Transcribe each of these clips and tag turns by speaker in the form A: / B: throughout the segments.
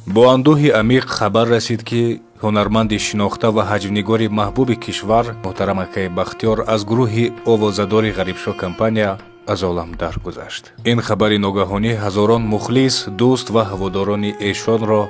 A: бо андӯҳи амиқ хабар расид ки ҳунарманди шинохта ва ҳаҷвнигори маҳбуби кишвар муҳтарам акаи Бахтиёр аз гурӯҳи овозадори ғарибшо компания аз олам даргузашт. ин хабари ногаҳонӣ ҳазорон мухлис, дӯст ва ҳаводорони эшонро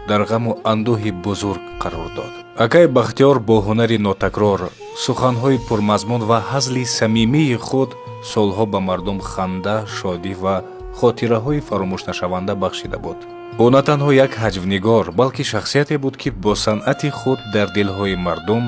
A: дар ғаму андӯҳи бузург қарор дод. акаи Бахтиёр бо ҳунари нотакрор, суханҳои пурмазмун ва ҳазли самимии худ солҳо ба мардум ханда, шодӣ ва хотираҳои фаромӯшнашаванда бахшида буд. ӯ на танҳо як ҳаҷвнигор, балки шахсияте буд, ки бо санъати худ дар дилҳои мардум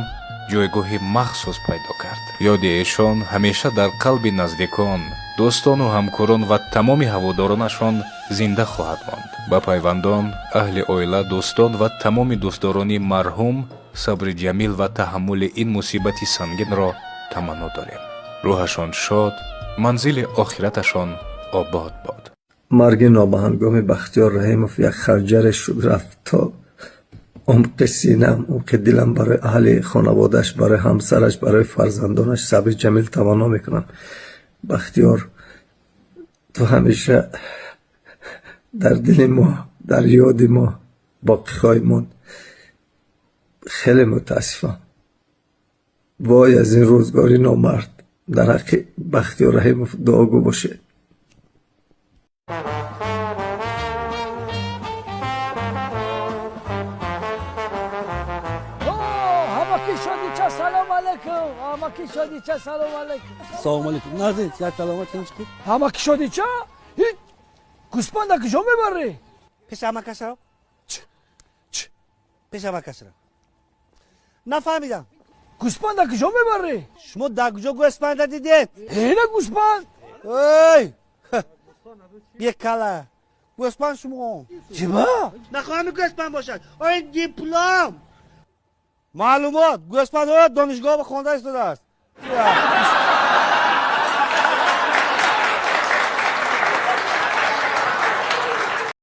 A: ҷойгоҳи махсус пайдо кард. ёди эшон ҳамеша дар қалби наздикон, дӯстону ҳамкорон ва тамоми ҳаводоронашон зинда хоҳад монд. ба пайвандон, аҳли оила, дӯстон ва тамоми дӯстдорони марҳум сабри ҷамил ва таҳаммули ин мусибати сангинро таманно дорем. рӯҳашон шод, манзили охираташон обод бод.
B: مرگ نابهنگام بختیار رحیمов یک خنجرش شد رفت تا عمق سینم، عمق دلم. برای اهل خانوادهش، برای همسرش، برای فرزندانش صبر جمیل تمنا میکنم. بختیار تو همیشه در دل ما، در یاد ما باقی خواهی ماند. خیلی متاسفم. وای از این روزگاری نامرد. در حق بختیار رحیمов دعاگو باشه.
C: سلام علیکم. همکی شادی چه سلام علیکم.
D: سلام علیکم. نازنین چه سلامت کنی؟
C: همکی شادی چه؟ هیچ گوسپند کجا میبری؟
D: پیش همه کسرم. پیش همه کسرم. نفهمیدم.
C: گوسپند کجا میبری؟
D: شما در کجا گوسپند دیدید؟
C: اینه گوسپند.
D: ای بیا کلا. گوسپند شما.
C: چیبا؟
D: نخواهم گوسپند باشد. آیا دیپلم؟ معلومات گوسپند ها دانشگاه به خوانده استاده است.